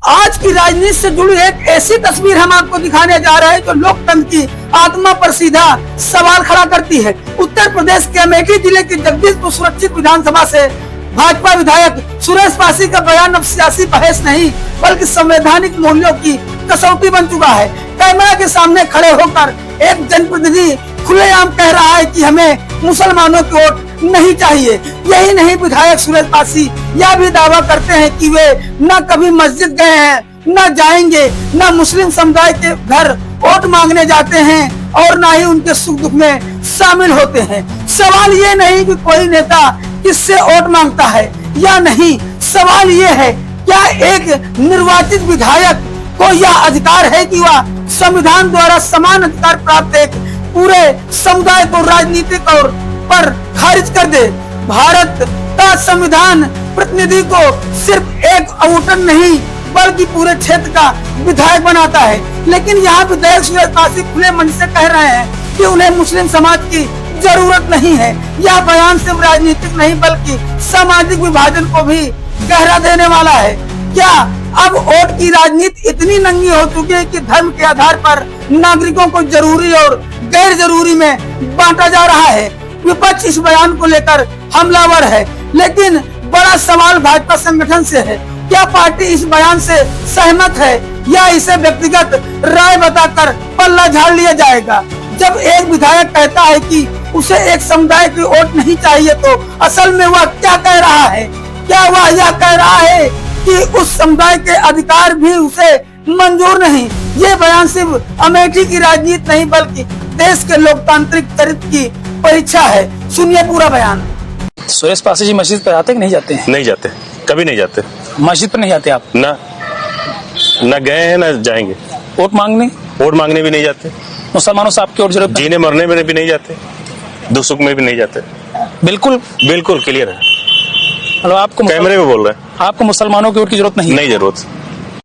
आज की राजनीति से जुड़ी एक ऐसी तस्वीर हम आपको दिखाने जा रहे हैं जो लोकतंत्र की आत्मा पर सीधा सवाल खड़ा करती है। उत्तर प्रदेश के अमेठी जिले की जगदीशपुर सुरक्षित विधानसभा से भाजपा विधायक सुरेश पासी का बयान अब सियासी बहस नहीं बल्कि संवैधानिक मूल्यों की कसौटी बन चुका है। कैमरा के सामने खड़े होकर एक जनप्रतिनिधि खुलेआम कह रहा है कि हमें मुसलमानों की वोट नहीं चाहिए। यही नहीं, विधायक सुरेश पासी यह भी दावा करते हैं कि वे न कभी मस्जिद गए हैं, न जाएंगे, न मुस्लिम समुदाय के घर वोट मांगने जाते हैं और न ही उनके सुख दुख में शामिल होते हैं। सवाल ये नहीं कि कोई नेता किससे वोट मांगता है या नहीं, सवाल ये है क्या एक निर्वाचित विधायक को यह अधिकार है कि वह संविधान द्वारा समान अधिकार प्राप्त एक पूरे समुदाय को राजनीतिक और पर खारिज कर दे। भारत का संविधान प्रतिनिधि को सिर्फ एक वोटर नहीं बल्कि पूरे क्षेत्र का विधायक बनाता है। लेकिन यहाँ विधायक सुरेश पासी खुले मन से कह रहे हैं कि उन्हें मुस्लिम समाज की जरूरत नहीं है। यह बयान सिर्फ राजनीतिक नहीं बल्कि सामाजिक विभाजन को भी गहरा देने वाला है। क्या अब वोट की राजनीति इतनी नंगी हो चुकी है कि धर्म के आधार पर नागरिकों को जरूरी और गैर जरूरी में बांटा जा रहा है? विपक्ष इस बयान को लेकर हमलावर है, लेकिन बड़ा सवाल भाजपा संगठन से है। क्या पार्टी इस बयान से सहमत है या इसे व्यक्तिगत राय बताकर पल्ला झाड़ लिया जाएगा? जब एक विधायक कहता है कि उसे एक समुदाय की वोट नहीं चाहिए तो असल में वह क्या कह रहा है? क्या वह यह कह रहा है कि उस समुदाय के अधिकार भी उसे मंजूर नहीं? ये बयान सिर्फ अमेठी की राजनीति नहीं बल्कि देश के लोकतांत्रिक चरित्र की परीक्षा है। सुनिए पूरा बयान। सुरेश पासी जी मस्जिद पर आते कि नहीं जाते हैं? नहीं जाते, कभी नहीं जाते। मस्जिद पर नहीं जाते आप? ना गए हैं ना जाएंगे। वोट मांगने भी नहीं जाते। मुसलमानों से आपकी और जरूरत? जीने मरने में भी नहीं जाते, दुख सुख में भी नहीं जाते। बिल्कुल क्लियर है। मतलब आपको कैमरे में बोल रहे हैं। आपको मुसलमानों की वोट की जरूरत नहीं? नहीं जरूरत।